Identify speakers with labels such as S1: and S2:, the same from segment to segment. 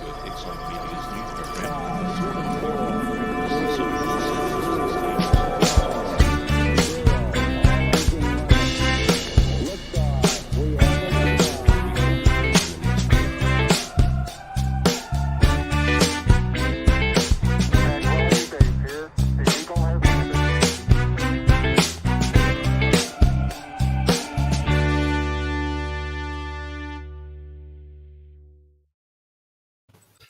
S1: with Excite Media's new program, Sort of Core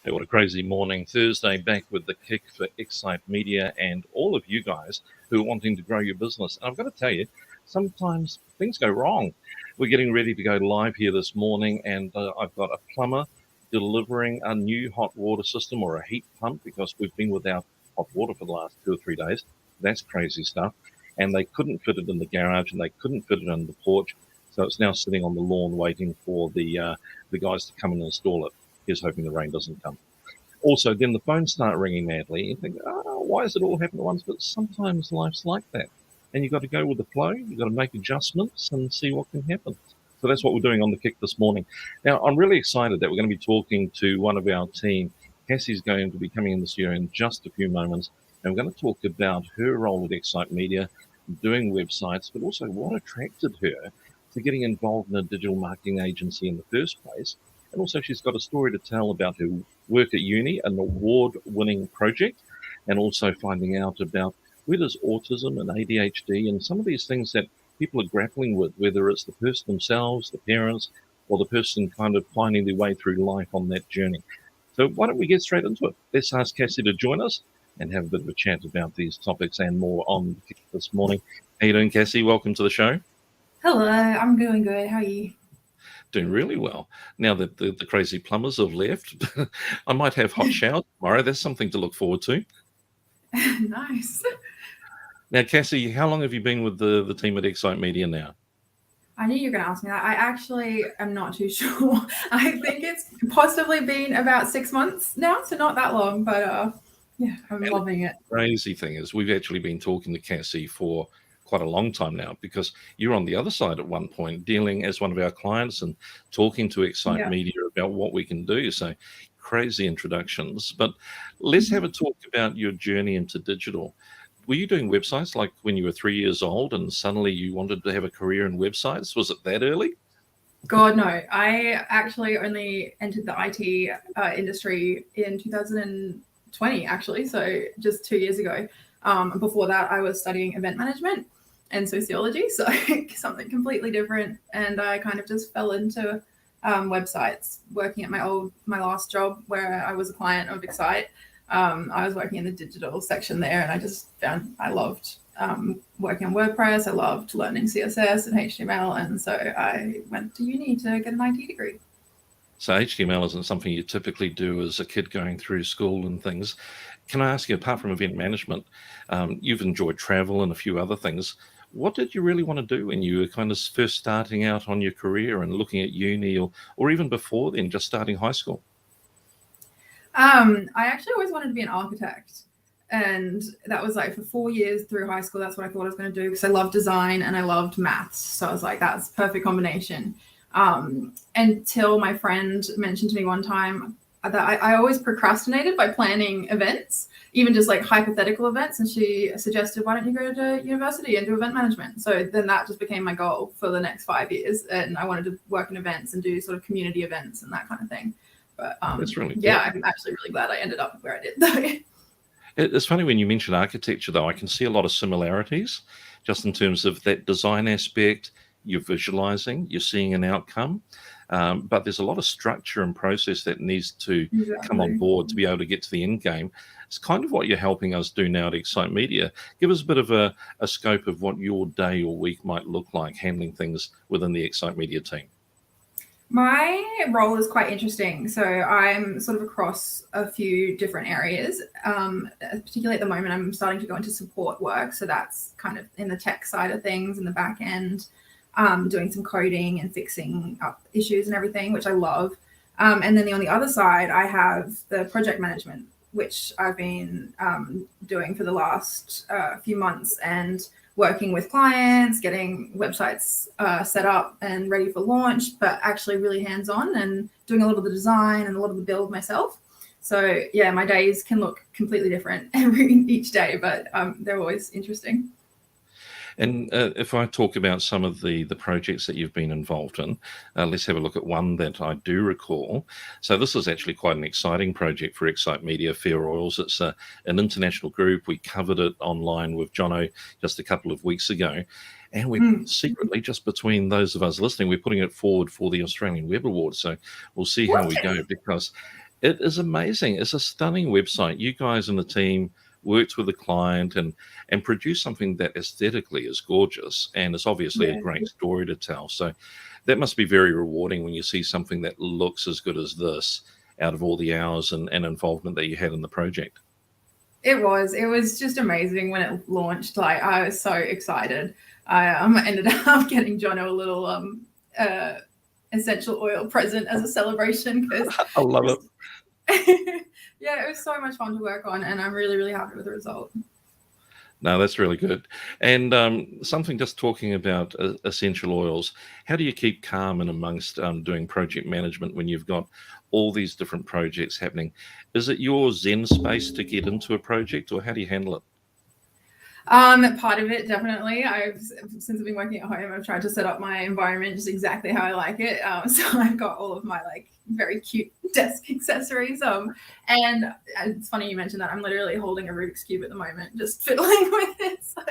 S1: Hey, what a crazy morning. Thursday, back with the kick for Excite Media and all of you guys who are wanting to grow your business. And I've got to tell you, sometimes things go wrong. We're getting ready to go live here this morning, and I've got a plumber delivering a new hot water system or a heat pump because we've been without hot water for the last 2 or 3 days. That's crazy stuff. And they couldn't fit it in the garage and they couldn't fit it on the porch. So it's now sitting on the lawn waiting for the guys to come and install it. Here's hoping the rain doesn't come. Also, then the phones start ringing madly. You think, why does it all happen at once? But sometimes life's like that. And you've got to go with the flow. You've got to make adjustments and see what can happen. So that's what we're doing on the kick this morning. Now, I'm really excited that we're going to be talking to one of our team. Cassie's going to be coming in this year in just a few moments. And we're going to talk about her role at Excite Media, doing websites, but also what attracted her to getting involved in a digital marketing agency in the first place. And also she's got a story to tell about her work at uni, an award-winning project, and also finding out about where does autism and ADHD and some of these things that people are grappling with, whether it's the person themselves, the parents, or the person kind of finding their way through life on that journey. So why don't we get straight into it? Let's ask Cassie to join us and have a bit of a chat about these topics and more on this morning. How you doing, Cassie? Welcome to the show.
S2: Hello, I'm doing good. How are you?
S1: Doing really well. Now that the crazy plumbers have left, I might have hot shower tomorrow. That's something to look forward to.
S2: Nice.
S1: Now, Cassie, how long have you been with the team at Excite Media now?
S2: I knew you were going to ask me that. I actually am not too sure. I think it's possibly been about 6 months now, so not that long, but yeah, I'm loving it.
S1: The crazy thing is we've actually been talking to Cassie for quite a long time now, because you're on the other side at one point dealing as one of our clients and talking to Excite Media about what we can do. So crazy introductions, but let's have a talk about your journey into digital. Were you doing websites like when you were 3 years old and suddenly you wanted to have a career in websites? Was it that early?
S2: God, no. I actually only entered the IT industry in 2020, actually. So just 2 years ago. Before that, I was studying event management and sociology, so something completely different. And I kind of just fell into websites, working at my last job where I was a client of Excite. I was working in the digital section there, and I just found I loved working on WordPress. I loved learning CSS and HTML, and so I went to uni to get an IT degree.
S1: So HTML isn't something you typically do as a kid going through school and things. Can I ask you, apart from event management, you've enjoyed travel and a few other things. What did you really want to do when you were kind of first starting out on your career and looking at uni, or even before then, just starting high school?
S2: I actually always wanted to be an architect. And that was like for 4 years through high school. That's what I thought I was going to do because I loved design and I loved maths. So I was like, that's a perfect combination. Until my friend mentioned to me one time that I always procrastinated by planning events, even just like hypothetical events. And she suggested, why don't you go to university and do event management? So then that just became my goal for the next 5 years. And I wanted to work in events and do sort of community events and that kind of thing. But
S1: that's really cool.
S2: Yeah, I'm actually really glad I ended up where I did though.
S1: It's funny when you mention architecture, though. I can see a lot of similarities just in terms of that design aspect. You're visualizing, you're seeing an outcome, but there's a lot of structure and process that needs to come on board to be able to get to the end game. It's kind of what you're helping us do now at Excite Media. Give us a bit of a scope of what your day or week might look like handling things within the Excite Media team.
S2: My role is quite interesting. So I'm sort of across a few different areas. Particularly at the moment, I'm starting to go into support work. So that's kind of in the tech side of things, in the back end, doing some coding and fixing up issues and everything, which I love. And then on the other side, I have the project management which I've been doing for the last few months, and working with clients, getting websites set up and ready for launch, but actually really hands-on and doing a lot of the design and a lot of the build myself. So yeah, my days can look completely different each day, but they're always interesting.
S1: And if I talk about some of the projects that you've been involved in, let's have a look at one that I do recall. So this is actually quite an exciting project for Excite Media, Fair Oils. It's an international group. We covered it online with Jono just a couple of weeks ago. And we're secretly, just between those of us listening, we're putting it forward for the Australian Web Awards. So we'll see how we go, because it is amazing. It's a stunning website. You guys in the team worked with the client and produced something that aesthetically is gorgeous, and it's obviously a great story to tell. So that must be very rewarding when you see something that looks as good as this out of all the hours and involvement that you had in the project.
S2: It was just amazing when it launched. Like, I was so excited. I ended up getting Jono a little essential oil present as a celebration, because
S1: I love it.
S2: Yeah, it was so much fun to work on, and I'm really, really happy with the result.
S1: No, that's really good. And something, just talking about essential oils, how do you keep calm in amongst doing project management when you've got all these different projects happening? Is it your Zen space to get into a project, or how do you handle it?
S2: Part of it, definitely. Since I've been working at home, I've tried to set up my environment just exactly how I like it. So I've got all of my like very cute desk accessories. And it's funny you mentioned that. I'm literally holding a Rubik's Cube at the moment, just fiddling with it. So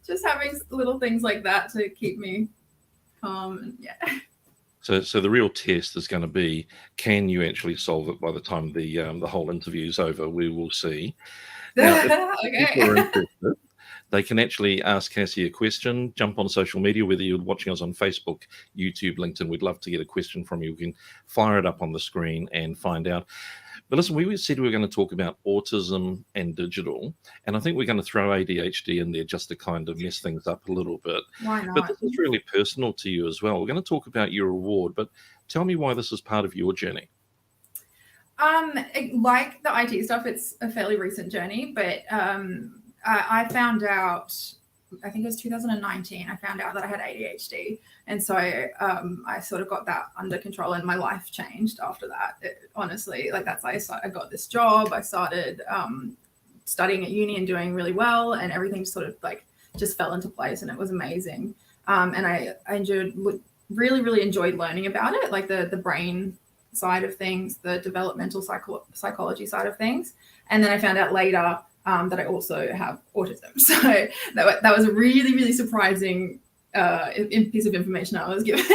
S2: just having little things like that to keep me calm. And yeah.
S1: So the real test is going to be, can you actually solve it by the time the whole interview is over? We will see. Now, if people are interested, they can actually ask Cassie a question, jump on social media, whether you're watching us on Facebook, YouTube, LinkedIn. We'd love to get a question from you. We can fire it up on the screen and find out. But listen, we said we were going to talk about autism and digital, and I think we're going to throw ADHD in there just to kind of mess things up a little bit.
S2: Why not?
S1: But this is really personal to you as well. We're going to talk about your award, but tell me why this is part of your journey.
S2: Like the IT stuff, it's a fairly recent journey, but I found out, I think it was 2019, I found out that I had ADHD. And so I sort of got that under control, and my life changed after that. Honestly, like that's why I got this job. I started studying at uni and doing really well, and everything sort of like just fell into place, and it was amazing. And I really enjoyed learning about it, like the brain side of things, the developmental psychology side of things. And then I found out later that I also have autism. So that was a really surprising piece of information I was given.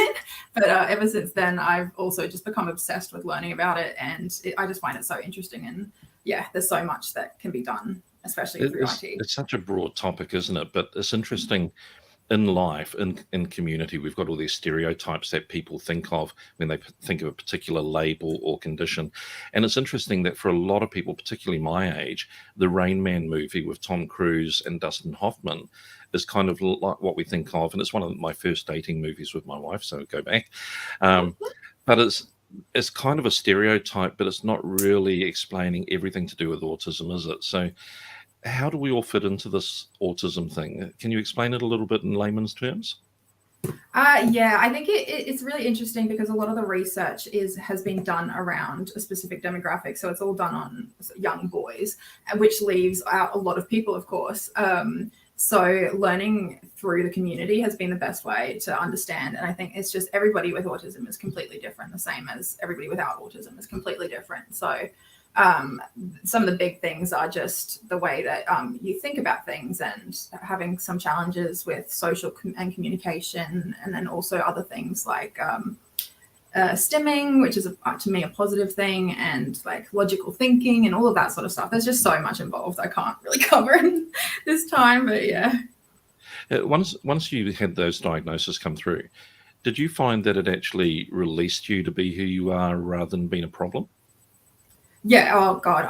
S2: But ever since then, I've also just become obsessed with learning about it, and I just find it so interesting. And yeah, there's so much that can be done, especially through IT.
S1: It's such a broad topic, isn't it? But it's interesting. In life, in community, we've got all these stereotypes that people think of when they think of a particular label or condition. And it's interesting that for a lot of people, particularly my age, the Rain Man movie with Tom Cruise and Dustin Hoffman is kind of like what we think of. And it's one of my first dating movies with my wife, so go back. But it's kind of a stereotype, but it's not really explaining everything to do with autism, is it? So how do we all fit into this autism thing? Can you explain it a little bit in layman's terms?
S2: Yeah, I think it's really interesting because a lot of the research has been done around a specific demographic. So it's all done on young boys, which leaves out a lot of people, of course. So learning through the community has been the best way to understand. And I think it's just everybody with autism is completely different, the same as everybody without autism is completely different. So some of the big things are just the way that you think about things, and having some challenges with social and communication, and then also other things like stimming, which is to me a positive thing, and like logical thinking and all of that sort of stuff. There's just so much involved I can't really cover in this time, but yeah.
S1: Once you had those diagnoses come through, did you find that it actually released you to be who you are rather than being a problem?
S2: Yeah. Oh God.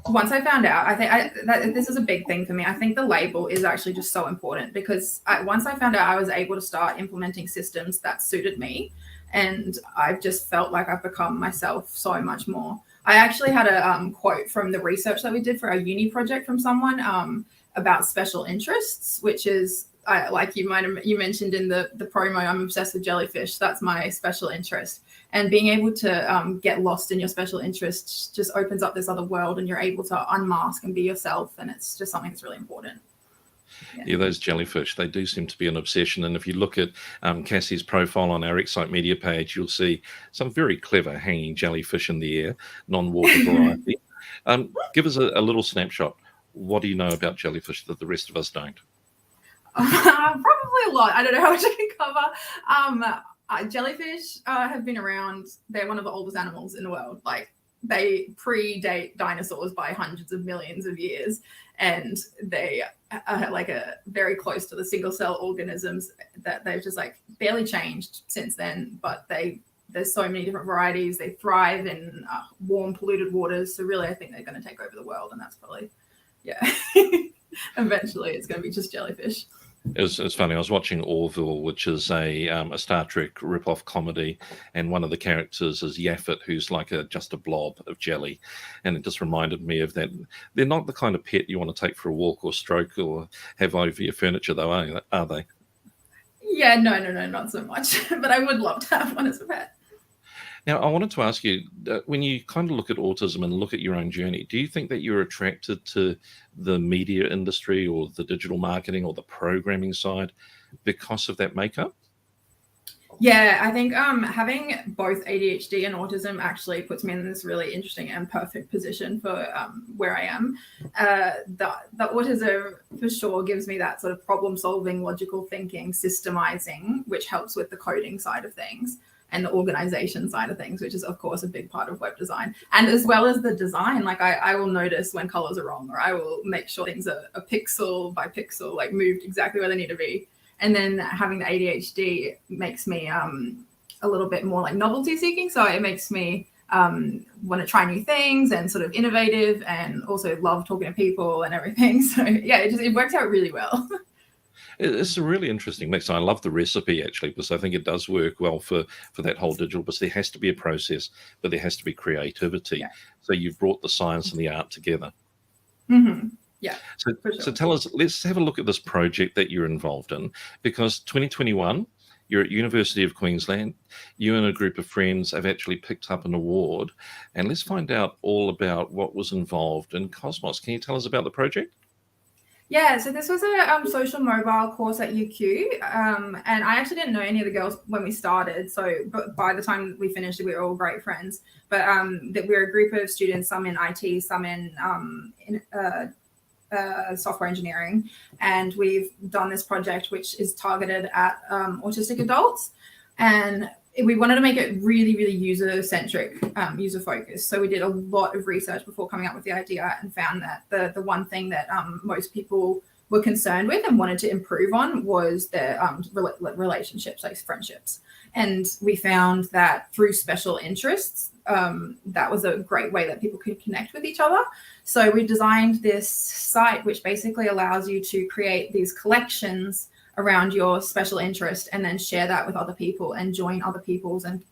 S2: Once I found out, I think that this is a big thing for me. I think the label is actually just so important, because once I found out, I was able to start implementing systems that suited me, and I've just felt like I've become myself so much more. I actually had a quote from the research that we did for our uni project from someone about special interests, which is like you mentioned in the promo, I'm obsessed with jellyfish. That's my special interest. And being able to get lost in your special interests just opens up this other world, and you're able to unmask and be yourself. And it's just something that's really important.
S1: Yeah, those jellyfish, they do seem to be an obsession. And if you look at Cassie's profile on our Excite Media page, you'll see some very clever hanging jellyfish in the air, non-water variety. Give us a little snapshot. What do you know about jellyfish that the rest of us don't?
S2: Probably a lot. I don't know how much I can cover. Jellyfish have been around. They're one of the oldest animals in the world. Like, they predate dinosaurs by hundreds of millions of years, and they are like very close to the single cell organisms that they've just like barely changed since then. But there's so many different varieties. They thrive in warm, polluted waters. So really, I think they're going to take over the world, and that's probably, eventually it's going to be just jellyfish.
S1: It's funny. I was watching Orville, which is a Star Trek ripoff comedy, and one of the characters is Yaphet, who's like just a blob of jelly, and it just reminded me of that. They're not the kind of pet you want to take for a walk or stroke or have over your furniture, though, are they?
S2: Yeah, no, not so much. But I would love to have one as a pet.
S1: Now, I wanted to ask you, when you kind of look at autism and look at your own journey, do you think that you're attracted to the media industry or the digital marketing or the programming side because of that makeup?
S2: Yeah, I think having both ADHD and autism actually puts me in this really interesting and perfect position for where I am. The autism for sure gives me that sort of problem solving, logical thinking, systemizing, which helps with the coding side of things and the organization side of things, which is of course a big part of web design. And as well as the design, like I will notice when colors are wrong, or I will make sure things are a pixel by pixel, like moved exactly where they need to be. And then having the ADHD makes me a little bit more like novelty seeking. So it makes me want to try new things and sort of innovative, and also love talking to people and everything. So yeah, it works out really well.
S1: It's a really interesting mix. I love the recipe, actually, because I think it does work well for that whole digital, but there has to be a process, but there has to be creativity. Yeah. So you've brought the science and the art together.
S2: Mm-hmm. Yeah.
S1: So tell us, let's have a look at this project that you're involved in, because 2021, you're at University of Queensland. You and a group of friends have actually picked up an award, and let's find out all about what was involved in Cosmos. Can you tell us about the project?
S2: Yeah, so this was a social mobile course at UQ, and I actually didn't know any of the girls when we started. So, but by the time we finished, we were all great friends. But that we're a group of students, some in IT, some in software engineering, and we've done this project which is targeted at autistic adults, and we wanted to make it really, really user-centric, user-focused. So we did a lot of research before coming up with the idea, and found that the one thing that most people were concerned with and wanted to improve on was their relationships, like friendships. And we found that through special interests, that was a great way that people could connect with each other. So we designed this site which basically allows you to create these collections around your special interest, and then share that with other people and join other people's and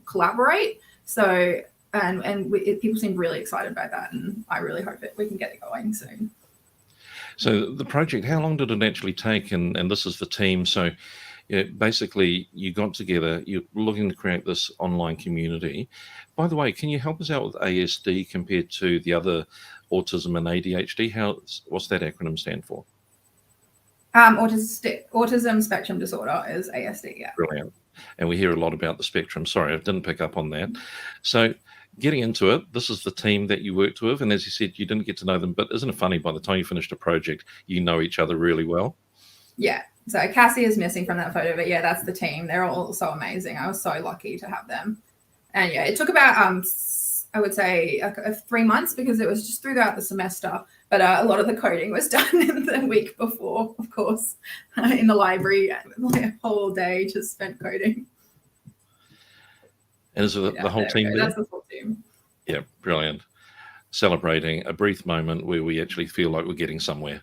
S2: collaborate. So people seem really excited about that, and I really hope that we can get it going soon.
S1: So the project, how long did it actually take? And this is the team. So basically you got together, you're looking to create this online community. By the way, can you help us out with ASD compared to the other autism and ADHD? What's that acronym stand for?
S2: Autism spectrum disorder is ASD. Yeah.
S1: Brilliant. And we hear a lot about the spectrum. Sorry, I didn't pick up on that. So getting into it, this is the team that you worked with. And as you said, you didn't get to know them, but isn't it funny, by the time you finished a project, you know each other really well?
S2: Yeah. So Cassie is missing from that photo, but yeah, that's the team. They're all so amazing. I was so lucky to have them. And yeah, it took about, I would say 3 months, because it was just throughout the semester. But a lot of the coding was done in the week before, of course, in the library. Like a whole day just spent coding.
S1: And is it the whole team there?
S2: That's the full team.
S1: Yeah, brilliant. Celebrating a brief moment where we actually feel like we're getting somewhere.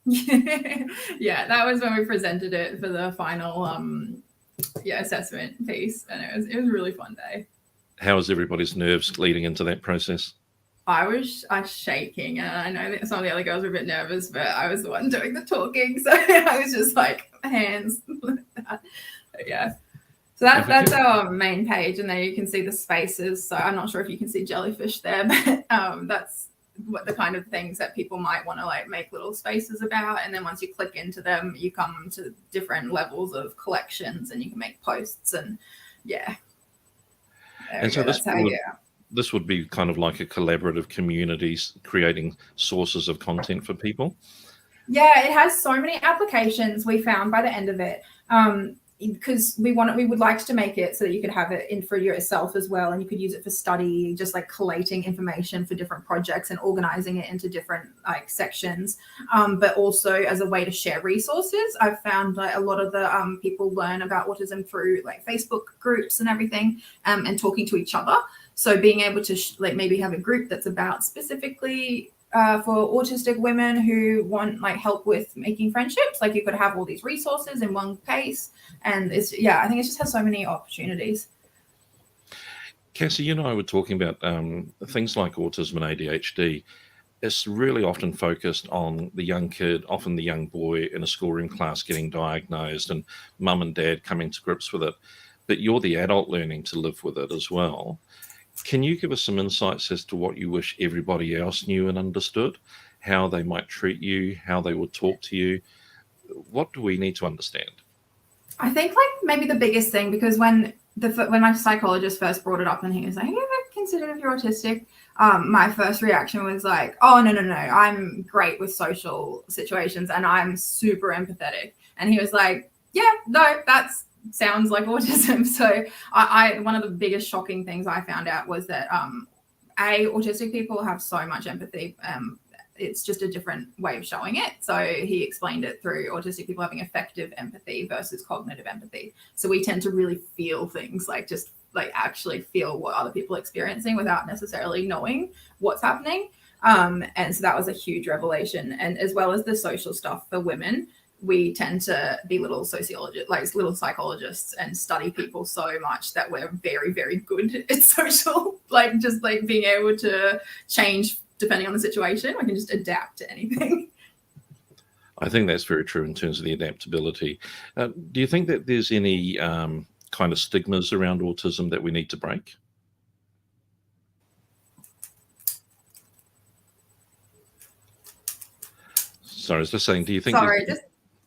S2: Yeah, that was when we presented it for the final assessment piece, and it was a really fun day.
S1: How is everybody's nerves leading into that process?
S2: I was shaking, and I know that some of the other girls were a bit nervous, but I was the one doing the talking, so I was just like hands like that. But yeah. So that's our main page, and there you can see the spaces. So I'm not sure if you can see jellyfish there, but that's what the kind of things that people might want to like make little spaces about. And then once you click into them, you come to different levels of collections, and you can make posts. And yeah,
S1: And so this would be kind of like a collaborative community creating sources of content for people.
S2: Yeah, it has so many applications we found by the end of it. Because we would like to make it so that you could have it in for yourself as well, and you could use it for study, just like collating information for different projects and organizing it into different like sections, but also as a way to share resources. I've found like a lot of the people learn about autism through like Facebook groups and everything, and talking to each other. So being able to like maybe have a group that's about specifically for autistic women who want like help with making friendships, like you could have all these resources in one place. And I think it just has so many opportunities.
S1: Cassie, you and I were talking about things like autism and ADHD. It's really often focused on the young kid, often the young boy in a schoolroom class getting diagnosed and mum and dad coming to grips with it. But you're the adult learning to live with it as well. Can you give us some insights as to what you wish everybody else knew and understood, how they might treat you, how they would talk to you? What do we need to understand?
S2: I think like maybe the biggest thing, because when my psychologist first brought it up and he was like, have you ever considered if you're autistic? My first reaction was like, oh, no, I'm great with social situations and I'm super empathetic. And he was like, yeah, no, that's sounds like autism. So I one of the biggest shocking things I found out was that autistic people have so much empathy. It's just a different way of showing it. So he explained it through autistic people having affective empathy versus cognitive empathy. So we tend to really feel things, like just like actually feel what other people are experiencing without necessarily knowing what's happening. And so that was a huge revelation. And as well as the social stuff for women, we tend to be little sociologists, like little psychologists, and study people so much that we're very, very good at social, like just like being able to change depending on the situation. We can just adapt to anything.
S1: I think that's very true in terms of the adaptability. Do you think that there's any kind of stigmas around autism that we need to break? Sorry, I was just saying, do you think...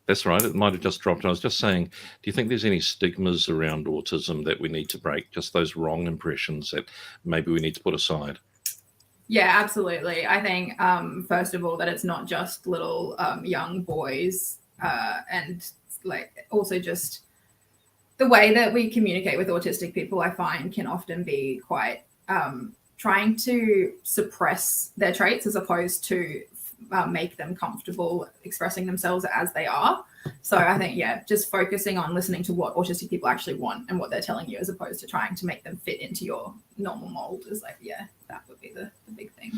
S1: That's right, it might have just dropped. I was just saying, do you think there's any stigmas around autism that we need to break? Just those wrong impressions that maybe we need to put aside?
S2: Yeah, absolutely. I think, first of all, that it's not just little young boys, and like also just the way that we communicate with autistic people, I find can often be quite trying to suppress their traits as opposed to make them comfortable expressing themselves as they are. So I think, yeah, just focusing on listening to what autistic people actually want and what they're telling you, as opposed to trying to make them fit into your normal mold, is like, yeah, that would be the big thing.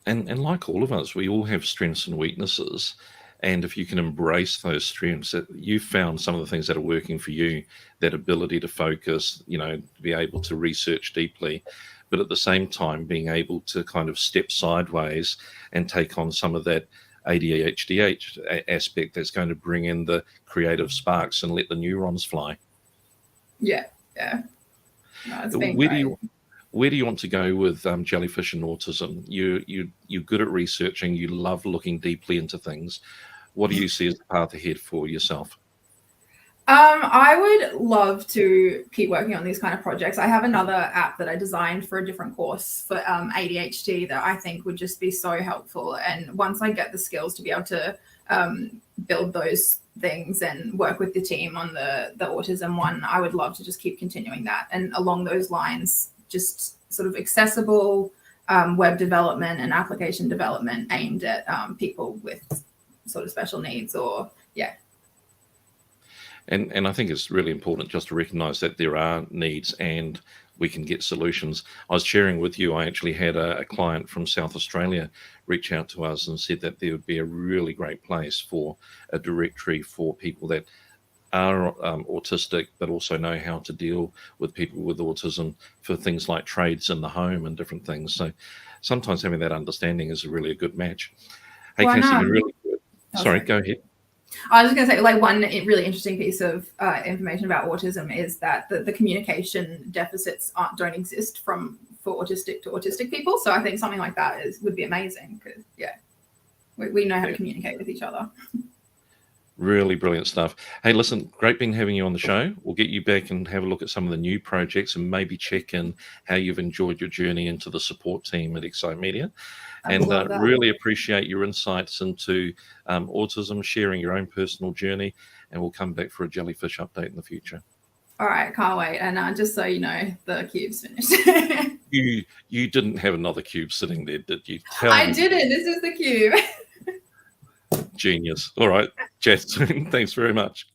S1: And like all of us, we all have strengths and weaknesses. And if you can embrace those strengths, you've found some of the things that are working for you, that ability to focus, to be able to research deeply, but at the same time being able to kind of step sideways and take on some of that ADHD aspect that's going to bring in the creative sparks and let the neurons fly.
S2: Yeah. No, it's been
S1: where do you want to go with jellyfish and autism? You're good at researching. You love looking deeply into things. What do you see as the path ahead for yourself?
S2: I would love to keep working on these kind of projects. I have another app that I designed for a different course for ADHD that I think would just be so helpful. And once I get the skills to be able to build those things and work with the team on the autism one, I would love to just keep continuing that. And along those lines, just sort of accessible web development and application development aimed at people with sort of special needs or, yeah.
S1: And I think it's really important just to recognize that there are needs and we can get solutions. I was sharing with you, I actually had a client from South Australia reach out to us and said that there would be a really great place for a directory for people that are autistic, but also know how to deal with people with autism for things like trades in the home and different things. So sometimes having that understanding is really a good match. Hey,
S2: Well,
S1: Cassie, been really good.
S2: Oh,
S1: Sorry,
S2: sorry.
S1: go ahead.
S2: I was just going to say, like, one really interesting piece of information about autism is that the communication deficits don't exist for autistic to autistic people. So I think something like that would be amazing because, yeah, we know how to communicate with each other.
S1: Really brilliant stuff. Hey, listen, great being having you on the show. We'll get you back and have a look at some of the new projects and maybe check in how you've enjoyed your journey into the support team at Excite Media. And really appreciate your insights into autism, sharing your own personal journey, and we'll come back for a jellyfish update in the future.
S2: All right, can't wait. And just so you know, the cube's finished.
S1: You didn't have another cube sitting there, did you?
S2: I didn't. This is the cube.
S1: Genius. All right, chat soon. Thanks very much.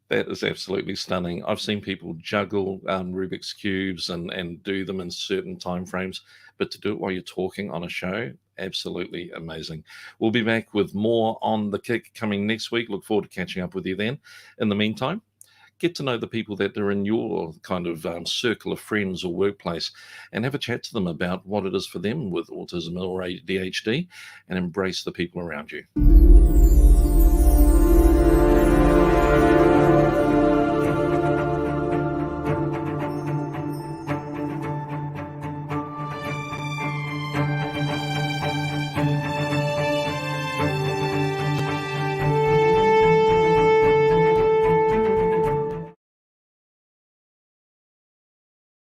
S1: That is absolutely stunning. I've seen people juggle Rubik's cubes and do them in certain time frames, but to do it while you're talking on a show, absolutely amazing. We'll be back with more On the Kick coming next week. Look forward to catching up with you then. In the meantime, get to know the people that are in your kind of circle of friends or workplace and have a chat to them about what it is for them with autism or ADHD and embrace the people around you.